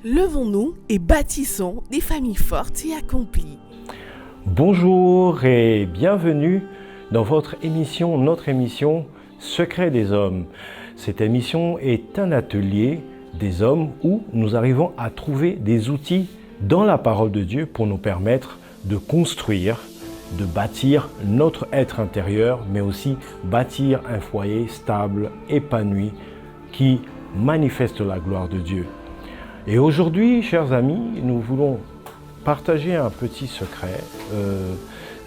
Levons-nous et bâtissons des familles fortes et accomplies. Bonjour et bienvenue dans notre émission Secret des hommes. Cette émission est un atelier des hommes où nous arrivons à trouver des outils dans la parole de Dieu pour nous permettre de construire, de bâtir notre être intérieur, mais aussi bâtir un foyer stable, épanoui, qui manifeste la gloire de Dieu. Et aujourd'hui, chers amis, nous voulons partager un petit secret,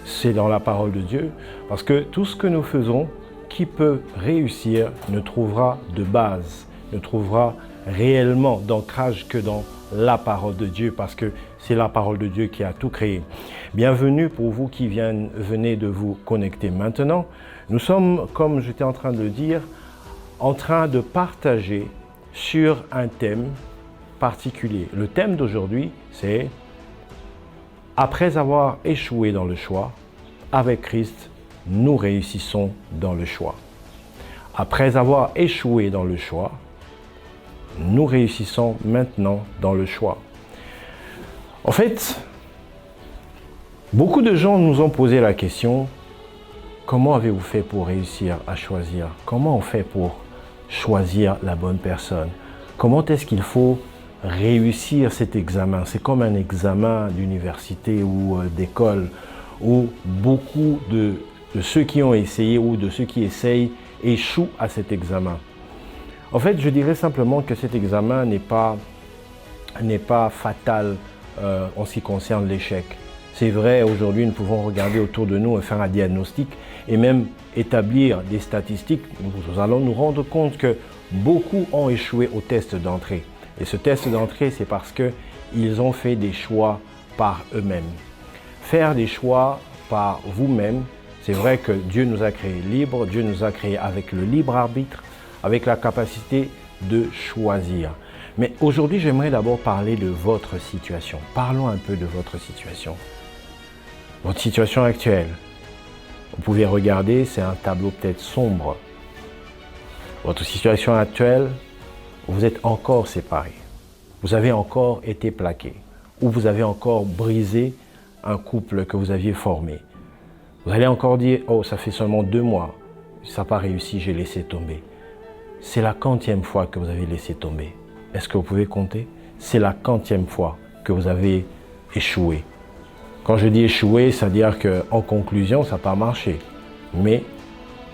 c'est dans la parole de Dieu, parce que tout ce que nous faisons, qui peut réussir, ne trouvera de base, ne trouvera réellement d'ancrage que dans la parole de Dieu, parce que c'est la parole de Dieu qui a tout créé. Bienvenue pour vous qui venez de vous connecter maintenant. Nous sommes, comme j'étais en train de le dire, en train de partager sur un thème particulier. Le thème d'aujourd'hui, c'est « Après avoir échoué dans le choix, avec Christ, nous réussissons dans le choix. » Après avoir échoué dans le choix, nous réussissons maintenant dans le choix. En fait, beaucoup de gens nous ont posé la question « Comment avez-vous fait pour réussir à choisir? Comment on fait pour choisir la bonne personne? Comment est-ce qu'il faut réussir cet examen? » C'est comme un examen d'université ou d'école où beaucoup de ceux qui ont essayé ou de ceux qui essayent échouent à cet examen. En fait, je dirais simplement que cet examen n'est pas fatal en ce qui concerne l'échec. C'est vrai, aujourd'hui, nous pouvons regarder autour de nous et faire un diagnostic et même établir des statistiques. Nous allons nous rendre compte que beaucoup ont échoué au test d'entrée. Et ce test d'entrée, c'est parce qu'ils ont fait des choix par eux-mêmes. Faire des choix par vous-même, c'est vrai que Dieu nous a créés libres, Dieu nous a créés avec le libre arbitre, avec la capacité de choisir. Mais aujourd'hui, j'aimerais d'abord parler de votre situation. Parlons un peu de votre situation. Votre situation actuelle. Vous pouvez regarder, c'est un tableau peut-être sombre. Votre situation actuelle, vous êtes encore séparés. Vous avez encore été plaqués. Ou vous avez encore brisé un couple que vous aviez formé. Vous allez encore dire, oh, ça fait seulement 2 mois. Ça n'a pas réussi, j'ai laissé tomber. C'est la 40e fois que vous avez laissé tomber. Est-ce que vous pouvez compter? C'est la 40e fois que vous avez échoué. Quand je dis échoué, c'est-à-dire qu'en conclusion, ça n'a pas marché. Mais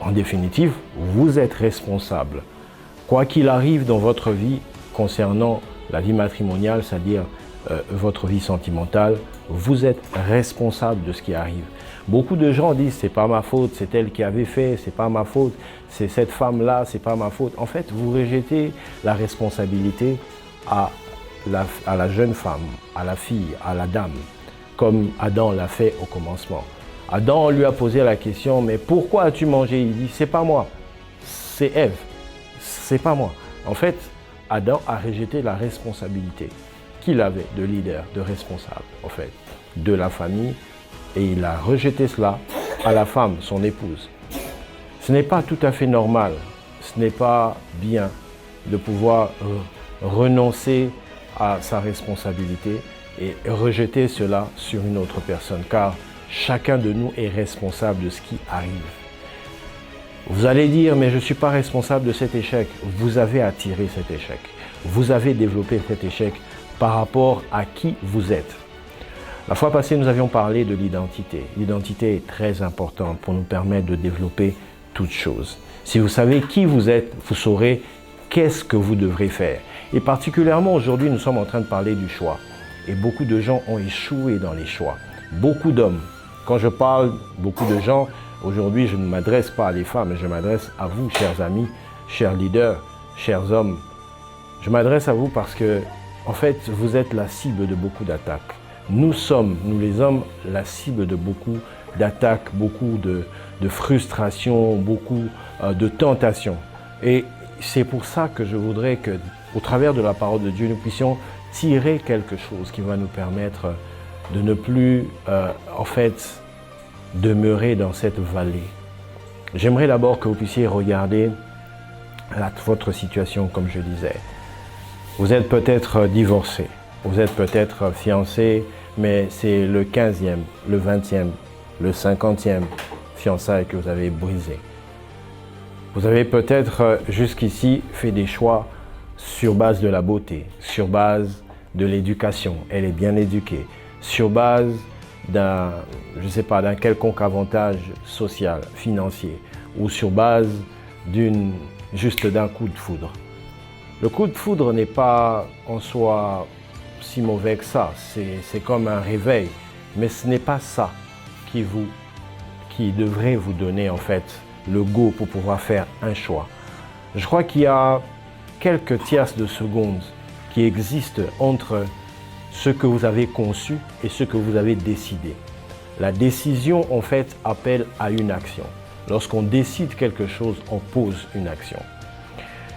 en définitive, vous êtes responsable. Quoi qu'il arrive dans votre vie concernant la vie matrimoniale, c'est-à-dire votre vie sentimentale, vous êtes responsable de ce qui arrive. Beaucoup de gens disent c'est pas ma faute, c'est elle qui avait fait, c'est pas ma faute, c'est cette femme-là, c'est pas ma faute. En fait, vous rejetez la responsabilité à la jeune femme, à la fille, à la dame, comme Adam l'a fait au commencement. Adam lui a posé la question, mais pourquoi as-tu mangé? Il dit, c'est pas moi, c'est Ève, c'est pas moi. En fait, Adam a rejeté la responsabilité qu'il avait de leader, de responsable, en fait, de la famille, et il a rejeté cela à la femme, son épouse. Ce n'est pas tout à fait normal, ce n'est pas bien de pouvoir renoncer à sa responsabilité et rejeter cela sur une autre personne, car chacun de nous est responsable de ce qui arrive. Vous allez dire, mais je ne suis pas responsable de cet échec. Vous avez attiré cet échec. Vous avez développé cet échec par rapport à qui vous êtes. La fois passée, nous avions parlé de l'identité. L'identité est très importante pour nous permettre de développer toutes choses. Si vous savez qui vous êtes, vous saurez qu'est-ce que vous devrez faire. Et particulièrement aujourd'hui, nous sommes en train de parler du choix. Et beaucoup de gens ont échoué dans les choix. Beaucoup d'hommes. Quand je parle beaucoup de gens, aujourd'hui, je ne m'adresse pas à les femmes, je m'adresse à vous, chers amis, chers leaders, chers hommes. Je m'adresse à vous parce que, en fait, vous êtes la cible de beaucoup d'attaques. Nous sommes, nous les hommes, la cible de beaucoup d'attaques, beaucoup de frustrations, beaucoup de tentations. Et c'est pour ça que je voudrais qu'au travers de la parole de Dieu, nous puissions tirer quelque chose qui va nous permettre de ne plus, en fait, demeurer dans cette vallée. J'aimerais d'abord que vous puissiez regarder votre situation, comme je disais. Vous êtes peut-être divorcé, vous êtes peut-être fiancé, mais c'est le 15e, le 20e, le 50e fiançailles que vous avez brisé. Vous avez peut-être jusqu'ici fait des choix sur base de la beauté, sur base de l'éducation, elle est bien éduquée, sur base d'un, je sais pas, d'un quelconque avantage social, financier, ou sur base juste d'un coup de foudre. Le coup de foudre n'est pas en soi si mauvais que ça, c'est comme un réveil, mais ce n'est pas ça qui devrait vous donner en fait le go pour pouvoir faire un choix. Je crois qu'il y a quelques tierces de secondes qui existent entre ce que vous avez conçu et ce que vous avez décidé. La décision en fait appelle à une action. Lorsqu'on décide quelque chose, on pose une action.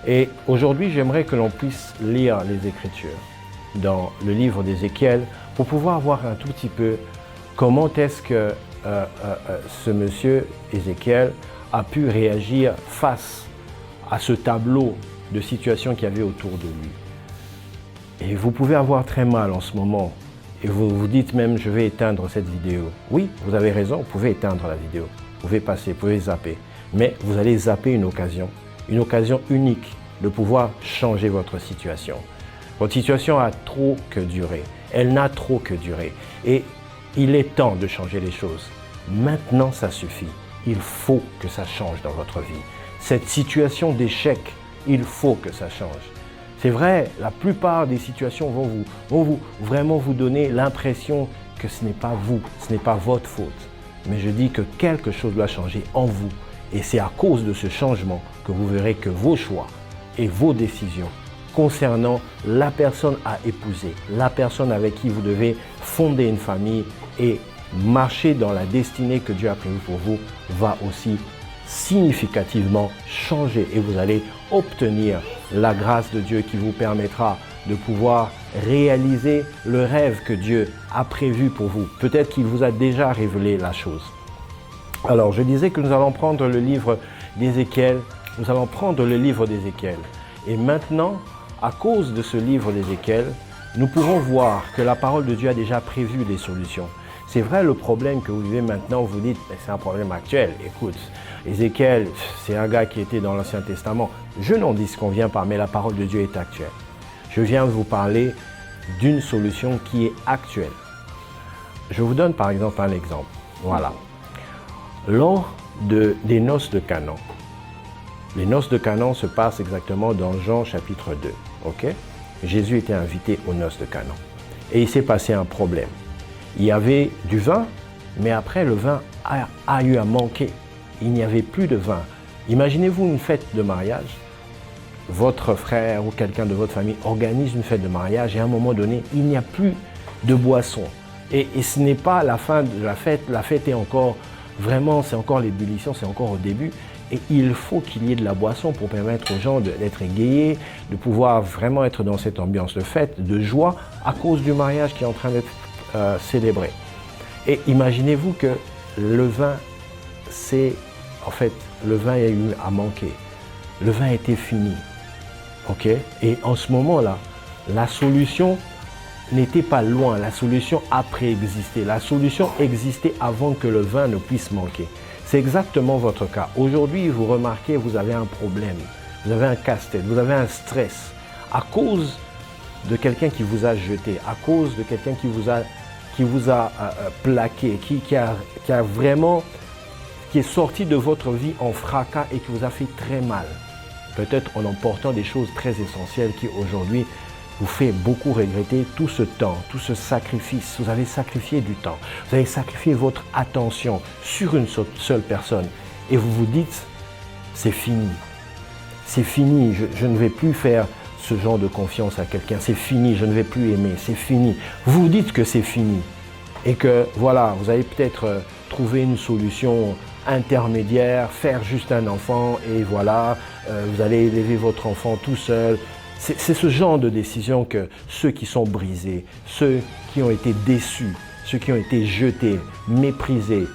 Et aujourd'hui, j'aimerais que l'on puisse lire les Écritures dans le livre d'Ézéchiel pour pouvoir voir un tout petit peu comment est-ce que ce monsieur Ézéchiel a pu réagir face à ce tableau de situation qu'il y avait autour de lui. Et vous pouvez avoir très mal en ce moment et vous vous dites même je vais éteindre cette vidéo. Oui, vous avez raison, vous pouvez éteindre la vidéo, vous pouvez passer, vous pouvez zapper, mais vous allez zapper une occasion unique de pouvoir changer votre situation. Votre situation a trop que duré, elle n'a trop que duré et il est temps de changer les choses. Maintenant, ça suffit. Il faut que ça change dans votre vie. Cette situation d'échec, il faut que ça change. C'est vrai, la plupart des situations vont vraiment vous donner l'impression que ce n'est pas vous, ce n'est pas votre faute. Mais je dis que quelque chose doit changer en vous. Et c'est à cause de ce changement que vous verrez que vos choix et vos décisions concernant la personne à épouser, la personne avec qui vous devez fonder une famille et marcher dans la destinée que Dieu a prévue pour vous, va aussi significativement changer et vous allez obtenir la grâce de Dieu qui vous permettra de pouvoir réaliser le rêve que Dieu a prévu pour vous. Peut-être qu'il vous a déjà révélé la chose. Alors, je disais que nous allons prendre le livre d'Ézéchiel. Nous allons prendre le livre d'Ézéchiel. Et maintenant, à cause de ce livre d'Ézéchiel, nous pouvons voir que la parole de Dieu a déjà prévu des solutions. C'est vrai, le problème que vous vivez maintenant, vous dites, c'est un problème actuel. Écoute, Ézéchiel, c'est un gars qui était dans l'Ancien Testament. Je n'en dis ce qu'on vient pas, mais la parole de Dieu est actuelle. Je viens vous parler d'une solution qui est actuelle. Je vous donne par exemple un exemple. Voilà. Lors des noces de Canaan, les noces de Canaan se passent exactement dans Jean chapitre 2. Ok? Jésus était invité aux noces de Canaan. Et il s'est passé un problème. Il y avait du vin, mais après le vin a eu à manquer. Il n'y avait plus de vin. Imaginez-vous une fête de mariage. Votre frère ou quelqu'un de votre famille organise une fête de mariage et à un moment donné, il n'y a plus de boisson. Et ce n'est pas la fin de la fête est encore, vraiment, c'est encore l'ébullition, c'est encore au début. Et il faut qu'il y ait de la boisson pour permettre aux gens d'être égayés, de pouvoir vraiment être dans cette ambiance de fête, de joie, à cause du mariage qui est en train d'être célébré. Et imaginez-vous que le vin, le vin a eu à manquer. Le vin était fini. Ok? Et en ce moment-là, la solution n'était pas loin. La solution a préexisté. La solution existait avant que le vin ne puisse manquer. C'est exactement votre cas. Aujourd'hui, vous remarquez, vous avez un problème. Vous avez un casse-tête, vous avez un stress. À cause de quelqu'un qui vous a jeté, à cause de quelqu'un qui vous a plaqué, qui est sorti de votre vie en fracas et qui vous a fait très mal. Peut-être en emportant des choses très essentielles qui aujourd'hui vous fait beaucoup regretter tout ce temps, tout ce sacrifice. Vous avez sacrifié du temps, vous avez sacrifié votre attention sur une seule personne et vous vous dites, c'est fini. C'est fini, je ne vais plus faire ce genre de confiance à quelqu'un. C'est fini, je ne vais plus aimer, c'est fini. Vous vous dites que c'est fini et que voilà, vous allez peut-être trouver une solution intermédiaire, faire juste un enfant et voilà, vous allez élever votre enfant tout seul. C'est ce genre de décision que ceux qui sont brisés, ceux qui ont été déçus, ceux qui ont été jetés, méprisés,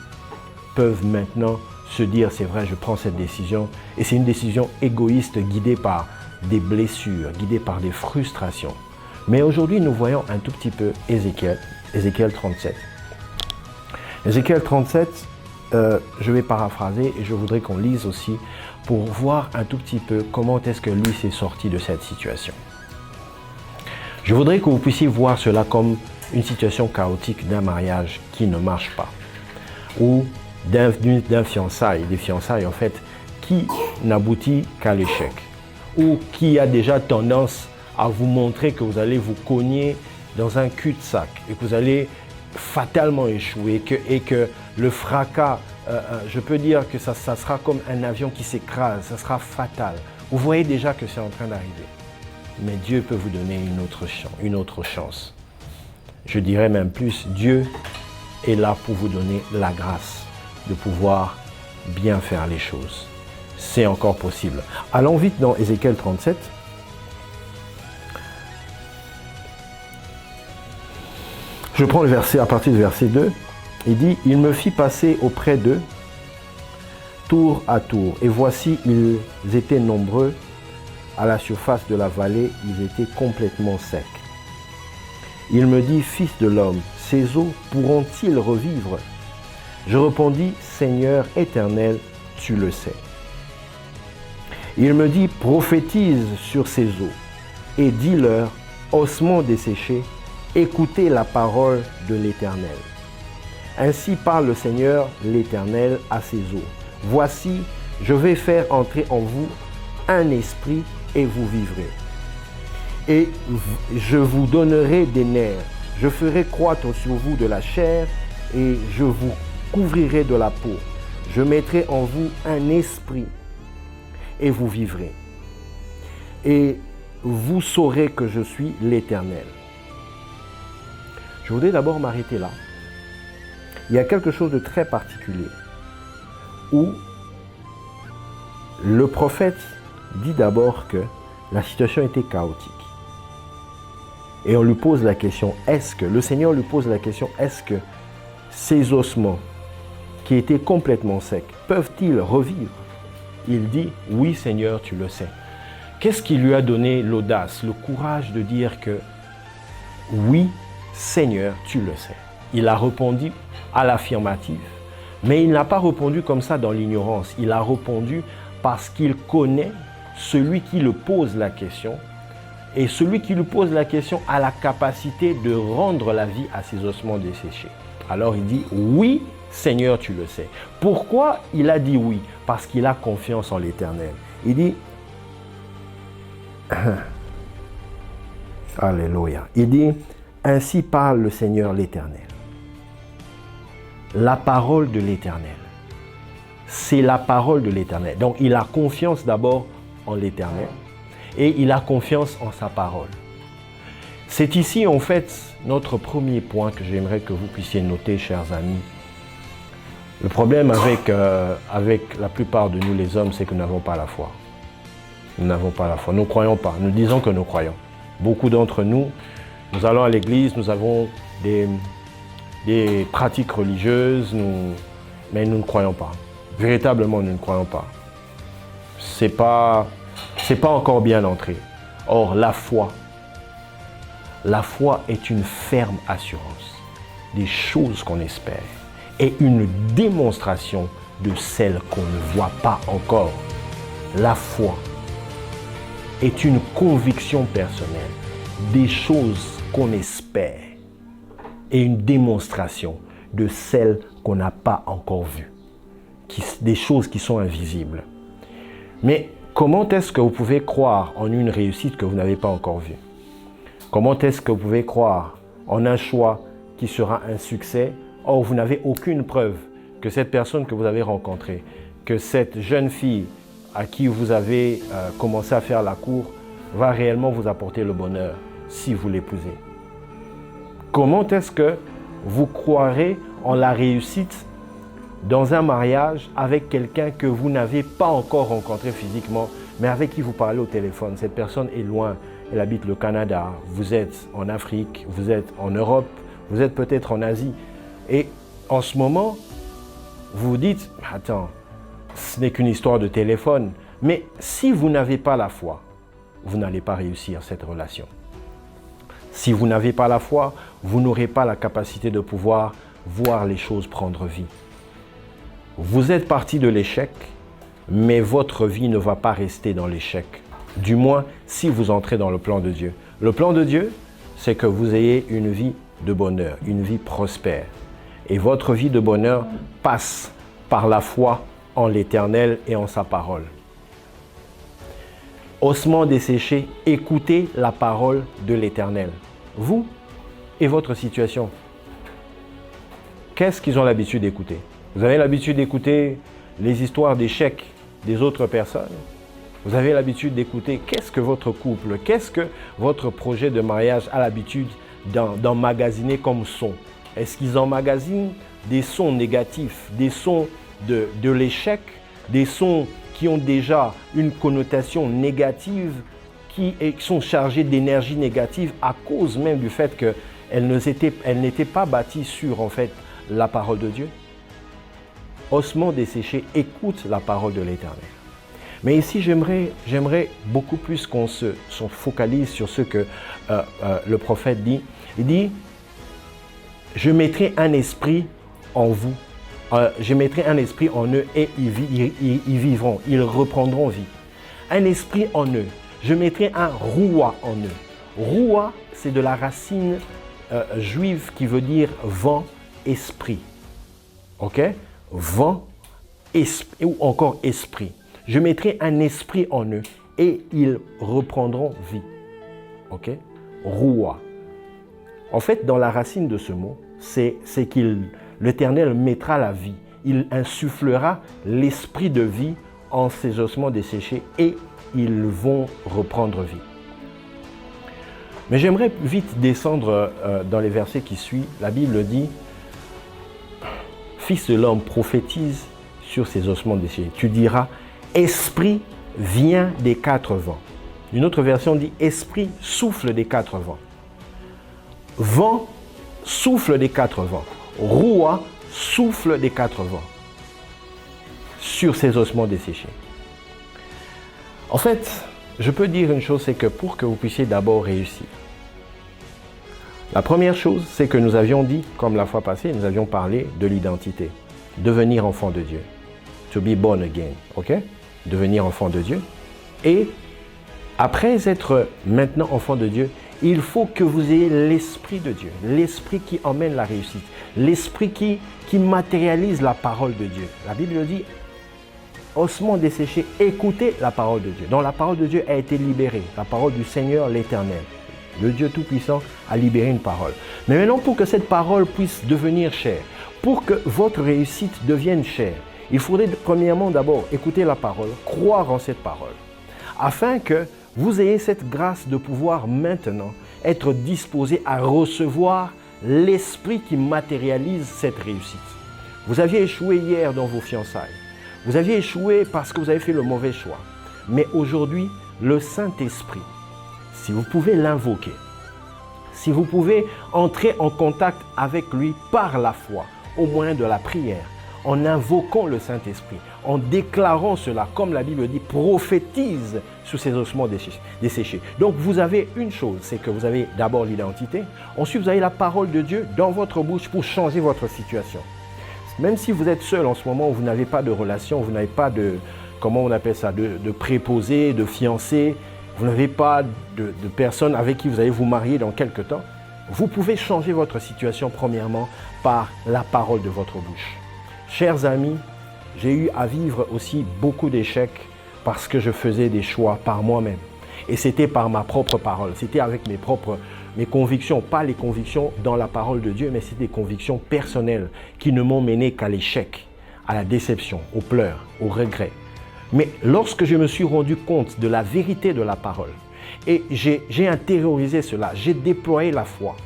peuvent maintenant se dire c'est vrai, je prends cette décision et c'est une décision égoïste guidée par des blessures, guidés par des frustrations. Mais aujourd'hui, nous voyons un tout petit peu Ézéchiel 37. Ézéchiel 37, je vais paraphraser et je voudrais qu'on lise aussi pour voir un tout petit peu comment est-ce que lui s'est sorti de cette situation. Je voudrais que vous puissiez voir cela comme une situation chaotique d'un mariage qui ne marche pas ou d'un fiançailles, des fiançailles en fait qui n'aboutit qu'à l'échec ou qui a déjà tendance à vous montrer que vous allez vous cogner dans un cul-de-sac et que vous allez fatalement échouer et que le fracas, je peux dire que ça sera comme un avion qui s'écrase, ça sera fatal. Vous voyez déjà que c'est en train d'arriver. Mais Dieu peut vous donner une autre chance. Je dirais même plus, Dieu est là pour vous donner la grâce de pouvoir bien faire les choses. C'est encore possible. Allons vite dans Ézéchiel 37. Je prends le verset à partir du verset 2. Il dit, « Il me fit passer auprès d'eux, tour à tour, et voici, ils étaient nombreux à la surface de la vallée, ils étaient complètement secs. Il me dit, fils de l'homme, ces eaux pourront-ils revivre? Je répondis, Seigneur éternel, tu le sais. Il me dit, prophétise sur ces eaux et dis-leur, ossements desséchés, écoutez la parole de l'Éternel. Ainsi parle le Seigneur l'Éternel à ces eaux. Voici, je vais faire entrer en vous un esprit et vous vivrez. Et je vous donnerai des nerfs. Je ferai croître sur vous de la chair et je vous couvrirai de la peau. Je mettrai en vous un esprit et vous vivrez. Et vous saurez que je suis l'Éternel. Je voudrais d'abord m'arrêter là. Il y a quelque chose de très particulier où le prophète dit d'abord que la situation était chaotique. Et on lui pose la question, le Seigneur lui pose la question, est-ce que ces ossements qui étaient complètement secs, peuvent-ils revivre? Il dit, oui Seigneur, tu le sais. Qu'est-ce qui lui a donné l'audace, le courage de dire que oui Seigneur, tu le sais? Il a répondu à l'affirmatif, mais il n'a pas répondu comme ça dans l'ignorance. Il a répondu parce qu'il connaît celui qui le pose la question. Et celui qui lui pose la question a la capacité de rendre la vie à ses ossements desséchés. Alors il dit, oui Seigneur, tu le sais. Pourquoi il a dit oui? Parce qu'il a confiance en l'Éternel. Il dit, Alléluia. Il dit, ainsi parle le Seigneur l'Éternel. La parole de l'Éternel. C'est la parole de l'Éternel. Donc il a confiance d'abord en l'Éternel et il a confiance en sa parole. C'est ici en fait notre premier point que j'aimerais que vous puissiez noter, chers amis. Le problème avec la plupart de nous les hommes, c'est que nous n'avons pas la foi. Nous n'avons pas la foi, nous ne croyons pas, nous disons que nous croyons. Beaucoup d'entre nous, nous allons à l'église, nous avons des pratiques religieuses, mais nous ne croyons pas. Véritablement, nous ne croyons pas. C'est pas encore bien entré. Or, la foi est une ferme assurance des choses qu'on espère et une démonstration de celles qu'on ne voit pas encore. La foi est une conviction personnelle des choses qu'on espère et une démonstration de celles qu'on n'a pas encore vues, des choses qui sont invisibles. Mais comment est-ce que vous pouvez croire en une réussite que vous n'avez pas encore vue? Comment est-ce que vous pouvez croire en un choix qui sera un succès? Or, vous n'avez aucune preuve que cette personne que vous avez rencontrée, que cette jeune fille à qui vous avez commencé à faire la cour, va réellement vous apporter le bonheur si vous l'épousez. Comment est-ce que vous croirez en la réussite dans un mariage avec quelqu'un que vous n'avez pas encore rencontré physiquement, mais avec qui vous parlez au téléphone? Cette personne est loin, elle habite le Canada, vous êtes en Afrique, vous êtes en Europe, vous êtes peut-être en Asie. Et en ce moment, vous vous dites, attends, ce n'est qu'une histoire de téléphone. Mais si vous n'avez pas la foi, vous n'allez pas réussir cette relation. Si vous n'avez pas la foi, vous n'aurez pas la capacité de pouvoir voir les choses prendre vie. Vous êtes parti de l'échec, mais votre vie ne va pas rester dans l'échec. Du moins, si vous entrez dans le plan de Dieu. Le plan de Dieu, c'est que vous ayez une vie de bonheur, une vie prospère. Et votre vie de bonheur passe par la foi en l'Éternel et en sa parole. Ossements desséchés, écoutez la parole de l'Éternel. Vous et votre situation. Qu'est-ce qu'ils ont l'habitude d'écouter? Vous avez l'habitude d'écouter les histoires d'échecs des autres personnes? Vous avez l'habitude d'écouter qu'est-ce que votre couple, qu'est-ce que votre projet de mariage a l'habitude d'emmagasiner comme son? Est-ce qu'ils emmagasinent des sons négatifs, des sons de l'échec, des sons qui ont déjà une connotation négative, qui sont chargés d'énergie négative à cause même du fait qu'elles n'étaient pas bâties sur en fait la parole de Dieu? Ossements desséchés, écoute la parole de l'Éternel. Mais ici, j'aimerais beaucoup plus qu'on se focalise sur ce que le prophète dit. Il dit, je mettrai un esprit en vous, je mettrai un esprit en eux et ils vivront, ils reprendront vie. Un esprit en eux. Je mettrai un roua en eux. Roua, c'est de la racine juive qui veut dire vent, esprit. Ok? Vent, esprit, ou encore esprit. Je mettrai un esprit en eux et ils reprendront vie. Ok? Roua. En fait, dans la racine de ce mot, c'est l'Éternel mettra la vie. Il insufflera l'esprit de vie en ces ossements desséchés et ils vont reprendre vie. Mais j'aimerais vite descendre dans les versets qui suivent. La Bible dit, « Fils de l'homme, prophétise sur ces ossements desséchés. Tu diras, esprit vient des quatre vents. » Une autre version dit, « Esprit souffle des quatre vents. » Vent, souffle des quatre vents. Roua, souffle des quatre vents. Sur ces ossements desséchés. En fait, je peux dire une chose, c'est que pour que vous puissiez d'abord réussir, la première chose, c'est que nous avions dit, comme la fois passée, nous avions parlé de l'identité. Devenir enfant de Dieu. To be born again. Ok? Devenir enfant de Dieu. Et après être maintenant enfant de Dieu, il faut que vous ayez l'Esprit de Dieu. L'Esprit qui emmène la réussite. L'Esprit qui matérialise la parole de Dieu. La Bible dit, ossements desséchés, écoutez la parole de Dieu. Donc la parole de Dieu a été libérée. La parole du Seigneur l'Éternel. Le Dieu Tout-Puissant a libéré une parole. Mais maintenant, pour que cette parole puisse devenir chère, pour que votre réussite devienne chère, il faudrait premièrement d'abord écouter la parole, croire en cette parole, afin que vous ayez cette grâce de pouvoir maintenant être disposé à recevoir l'Esprit qui matérialise cette réussite. Vous aviez échoué hier dans vos fiançailles. Vous aviez échoué parce que vous avez fait le mauvais choix. Mais aujourd'hui, le Saint-Esprit, si vous pouvez l'invoquer, si vous pouvez entrer en contact avec lui par la foi, au moyen de la prière, en invoquant le Saint-Esprit, en déclarant cela, comme la Bible dit, prophétise sur ces ossements desséchés. Donc vous avez une chose, c'est que vous avez d'abord l'identité, ensuite vous avez la parole de Dieu dans votre bouche pour changer votre situation. Même si vous êtes seul en ce moment, vous n'avez pas de relation, vous n'avez pas de, comment on appelle ça, de préposé, de fiancé, vous n'avez pas de personne avec qui vous allez vous marier dans quelque temps, vous pouvez changer votre situation premièrement par la parole de votre bouche. Chers amis, j'ai eu à vivre aussi beaucoup d'échecs parce que je faisais des choix par moi-même. Et c'était par ma propre parole, c'était avec mes convictions, pas les convictions dans la parole de Dieu, mais c'était des convictions personnelles qui ne m'ont mené qu'à l'échec, à la déception, aux pleurs, aux regrets. Mais lorsque je me suis rendu compte de la vérité de la parole et j'ai intériorisé cela, j'ai déployé la foi,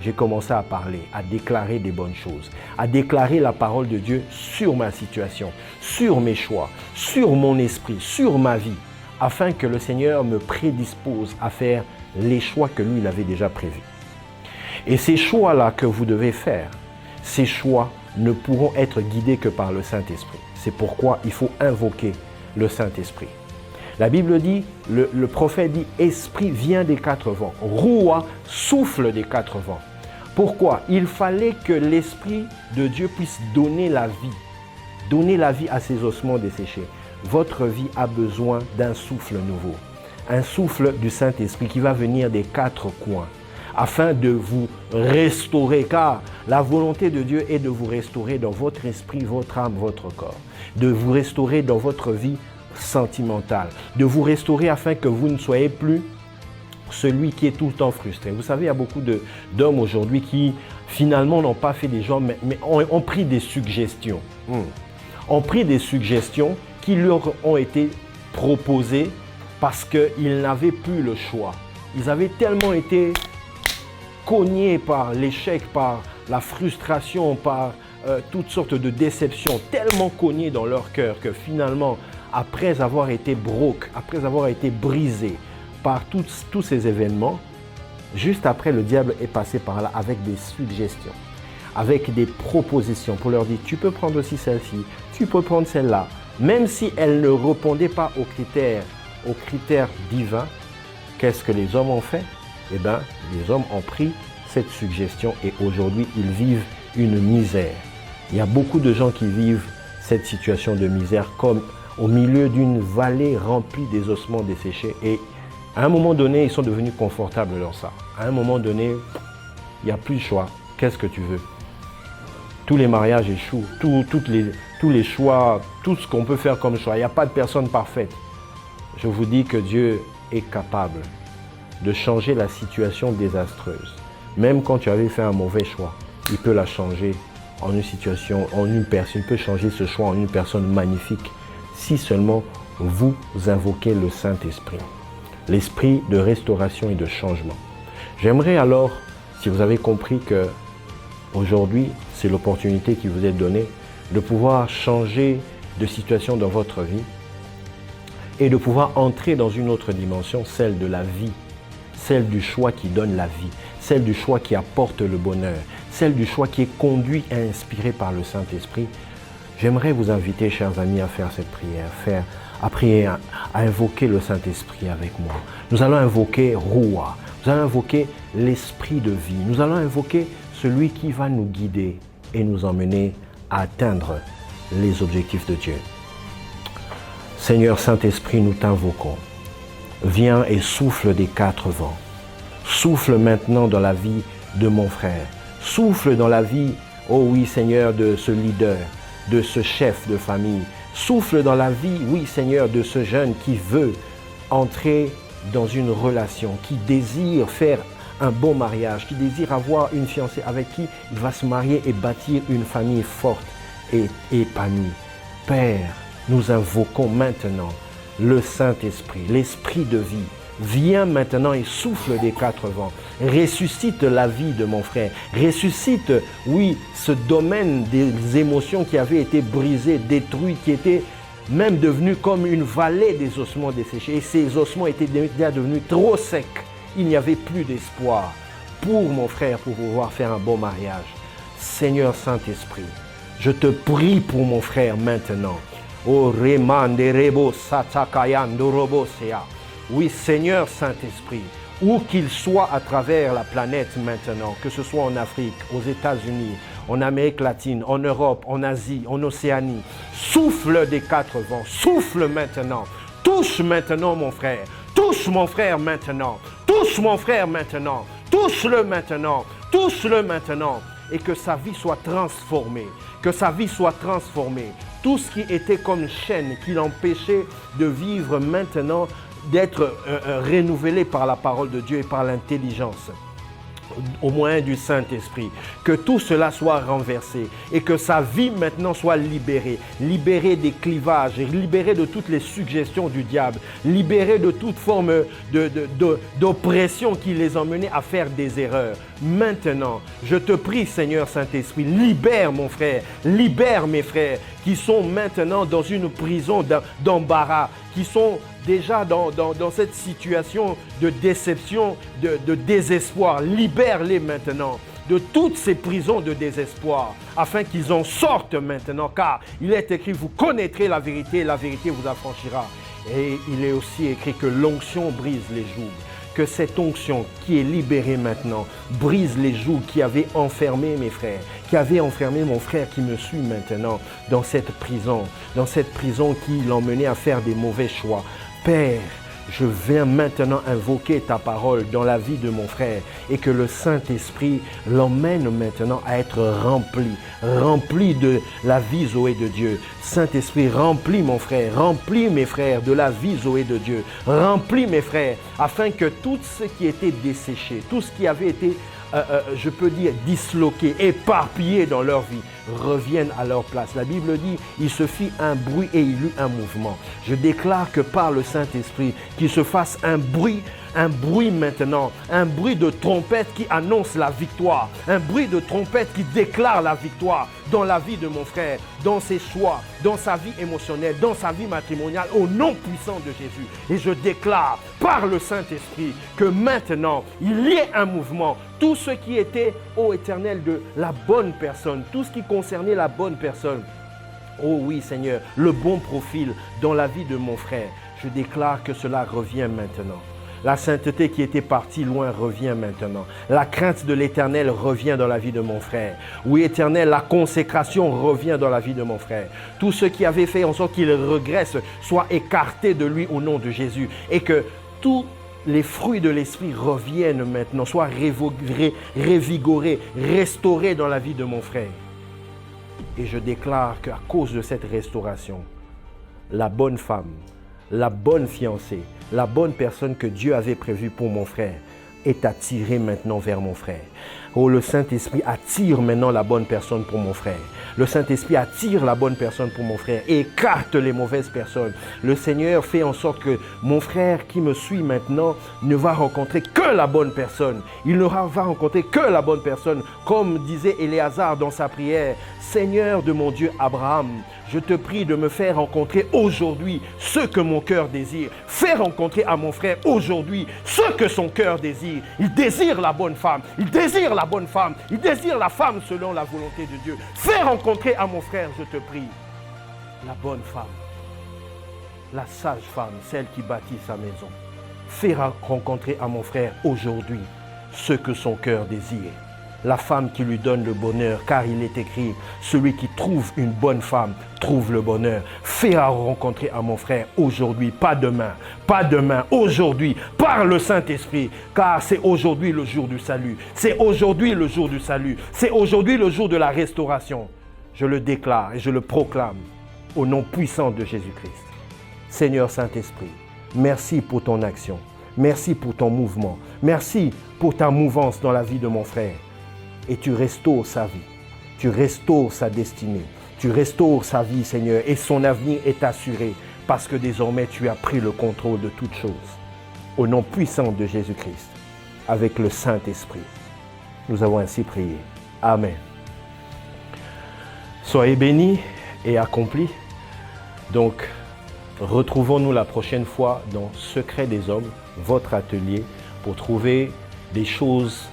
j'ai commencé à parler, à déclarer des bonnes choses, à déclarer la parole de Dieu sur ma situation, sur mes choix, sur mon esprit, sur ma vie, afin que le Seigneur me prédispose à faire les choix que lui, il avait déjà prévus. Et ces choix-là que vous devez faire, ces choix ne pourront être guidés que par le Saint-Esprit. C'est pourquoi il faut invoquer le Saint-Esprit. La Bible dit, le prophète dit, esprit vient des quatre vents. Roua, souffle des quatre vents. Pourquoi? Il fallait que l'Esprit de Dieu puisse donner la vie à ces ossements desséchés. Votre vie a besoin d'un souffle nouveau, un souffle du Saint-Esprit qui va venir des quatre coins, afin de vous restaurer, car la volonté de Dieu est de vous restaurer dans votre esprit, votre âme, votre corps, de vous restaurer dans votre vie sentimentale, de vous restaurer afin que vous ne soyez plus celui qui est tout le temps frustré. Vous savez, il y a beaucoup d'hommes aujourd'hui qui finalement n'ont pas fait des gens, mais ont pris des suggestions. Ont pris des suggestions qui leur ont été proposées parce qu'ils n'avaient plus le choix. Ils avaient tellement été cognés par l'échec, par la frustration, par toutes sortes de déceptions, tellement cognés dans leur cœur que finalement, après avoir été broke, après avoir été brisés par tous ces événements, juste après, le diable est passé par là avec des suggestions, avec des propositions pour leur dire, tu peux prendre aussi celle-ci, tu peux prendre celle-là. Même si elles ne répondaient pas aux critères divins, qu'est-ce que les hommes ont fait? Eh bien, les hommes ont pris cette suggestion et aujourd'hui, ils vivent une misère. Il y a beaucoup de gens qui vivent cette situation de misère comme au milieu d'une vallée remplie des ossements desséchés et à un moment donné, ils sont devenus confortables dans ça. À un moment donné, il n'y a plus de choix. Qu'est-ce que tu veux? Tous les mariages échouent, tous les choix, tout ce qu'on peut faire comme choix. Il n'y a pas de personne parfaite. Je vous dis que Dieu est capable de changer la situation désastreuse. Même quand tu avais fait un mauvais choix, il peut la changer en une situation, en une personne. Il peut changer ce choix en une personne magnifique si seulement vous invoquez le Saint-Esprit. L'esprit de restauration et de changement. J'aimerais alors, si vous avez compris que aujourd'hui, c'est l'opportunité qui vous est donnée de pouvoir changer de situation dans votre vie et de pouvoir entrer dans une autre dimension, celle de la vie, celle du choix qui donne la vie, celle du choix qui apporte le bonheur, celle du choix qui est conduit et inspiré par le Saint-Esprit. J'aimerais vous inviter, chers amis, à faire cette prière, à prier, à invoquer le Saint-Esprit avec moi. Nous allons invoquer Roua, nous allons invoquer l'Esprit de vie, nous allons invoquer celui qui va nous guider et nous emmener à atteindre les objectifs de Dieu. Seigneur Saint-Esprit, nous t'invoquons. Viens et souffle des quatre vents. Souffle maintenant dans la vie de mon frère. Souffle dans la vie, oh oui Seigneur, de ce leader, de ce chef de famille. Souffle dans la vie, oui Seigneur, de ce jeune qui veut entrer dans une relation, qui désire faire un bon mariage, qui désire avoir une fiancée avec qui il va se marier et bâtir une famille forte et épanouie. Père, nous invoquons maintenant le Saint-Esprit, l'Esprit de vie. Viens maintenant et souffle des quatre vents. Ressuscite la vie de mon frère. Ressuscite, oui, ce domaine des émotions qui avait été brisé, détruit, qui était même devenu comme une vallée des ossements desséchés. Et ces ossements étaient déjà devenus trop secs. Il n'y avait plus d'espoir pour mon frère pour pouvoir faire un bon mariage. Seigneur Saint-Esprit, je te prie pour mon frère maintenant. Oh, remande rebo satakayando robosea. Oui, Seigneur Saint-Esprit, où qu'il soit à travers la planète maintenant, que ce soit en Afrique, aux États-Unis, en Amérique latine, en Europe, en Asie, en Océanie, souffle des quatre vents, souffle maintenant, touche maintenant mon frère, touche mon frère maintenant, touche mon frère maintenant, touche-le maintenant, touche-le maintenant, et que sa vie soit transformée, que sa vie soit transformée. Tout ce qui était comme chaîne qui l'empêchait de vivre maintenant, d'être renouvelé par la parole de Dieu et par l'intelligence, au moyen du Saint-Esprit. Que tout cela soit renversé et que sa vie maintenant soit libérée. Libérée des clivages, libérée de toutes les suggestions du diable, libérée de toute forme d'oppression qui les emmenait à faire des erreurs. Maintenant, je te prie, Seigneur Saint-Esprit, libère mon frère, libère mes frères qui sont maintenant dans une prison d'embarras, qui sont déjà dans cette situation de déception, de désespoir. Libère-les maintenant de toutes ces prisons de désespoir, afin qu'ils en sortent maintenant, car il est écrit, vous connaîtrez la vérité et la vérité vous affranchira. Et il est aussi écrit que l'onction brise les jougs. Que cette onction qui est libérée maintenant brise les jougs qui avaient enfermé mes frères, qui avaient enfermé mon frère qui me suit maintenant dans cette prison qui l'emmenait à faire des mauvais choix. Père, je viens maintenant invoquer ta parole dans la vie de mon frère et que le Saint-Esprit l'emmène maintenant à être rempli de la vie Zoé de Dieu. Saint-Esprit, remplis mon frère, remplis mes frères de la vie Zoé de Dieu. Remplis mes frères afin que tout ce qui était desséché, tout ce qui avait été je peux dire disloqués, éparpillés dans leur vie, reviennent à leur place. La Bible dit, il se fit un bruit et il eut un mouvement. Je déclare que par le Saint-Esprit, qu'il se fasse un bruit maintenant, un bruit de trompette qui annonce la victoire, un bruit de trompette qui déclare la victoire dans la vie de mon frère, dans ses choix, dans sa vie émotionnelle, dans sa vie matrimoniale, au nom puissant de Jésus. Et je déclare par le Saint-Esprit que maintenant, il y ait un mouvement. Tout ce qui était, ô Éternel, de la bonne personne, tout ce qui concernait la bonne personne, oh oui Seigneur, le bon profil dans la vie de mon frère, je déclare que cela revient maintenant. La sainteté qui était partie loin revient maintenant. La crainte de l'Éternel revient dans la vie de mon frère. Oui, Éternel, la consécration revient dans la vie de mon frère. Tout ce qui avait fait en sorte qu'il regresse soit écarté de lui au nom de Jésus. Et que tous les fruits de l'Esprit reviennent maintenant, soient révigorés, restaurés dans la vie de mon frère. Et je déclare qu'à cause de cette restauration, la bonne femme, la bonne fiancée, la bonne personne que Dieu avait prévue pour mon frère est attirée maintenant vers mon frère. Oh, le Saint-Esprit attire maintenant la bonne personne pour mon frère. Le Saint-Esprit attire la bonne personne pour mon frère et écarte les mauvaises personnes. Le Seigneur fait en sorte que mon frère qui me suit maintenant ne va rencontrer que la bonne personne. Il ne va rencontrer que la bonne personne. Comme disait Éléazar dans sa prière, Seigneur de mon Dieu Abraham, je te prie de me faire rencontrer aujourd'hui ce que mon cœur désire. Fais rencontrer à mon frère aujourd'hui ce que son cœur désire. Il désire la bonne femme. Il désire la bonne femme. Il désire la femme selon la volonté de Dieu. Fais rencontrer à mon frère, je te prie, la bonne femme. La sage femme, celle qui bâtit sa maison. Fais rencontrer à mon frère aujourd'hui ce que son cœur désire. La femme qui lui donne le bonheur, car il est écrit, celui qui trouve une bonne femme trouve le bonheur. Fais rencontrer à mon frère aujourd'hui, pas demain, aujourd'hui, par le Saint-Esprit, car c'est aujourd'hui le jour du salut. C'est aujourd'hui le jour du salut. C'est aujourd'hui le jour de la restauration. Je le déclare et je le proclame au nom puissant de Jésus-Christ. Seigneur Saint-Esprit, merci pour ton action. Merci pour ton mouvement. Merci pour ta mouvance dans la vie de mon frère. Et tu restaures sa vie, tu restaures sa destinée, tu restaures sa vie, Seigneur, et son avenir est assuré parce que désormais tu as pris le contrôle de toutes choses. Au nom puissant de Jésus-Christ, avec le Saint-Esprit, nous avons ainsi prié. Amen. Soyez bénis et accomplis. Donc, retrouvons-nous la prochaine fois dans Secret des Hommes, votre atelier, pour trouver des choses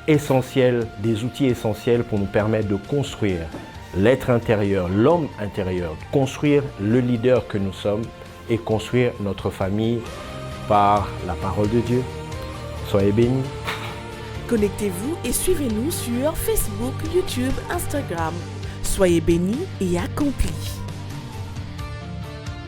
essentiels, des outils essentiels pour nous permettre de construire l'être intérieur, l'homme intérieur, construire le leader que nous sommes et construire notre famille par la parole de Dieu. Soyez bénis. Connectez-vous et suivez-nous sur Facebook, YouTube, Instagram. Soyez bénis et accomplis.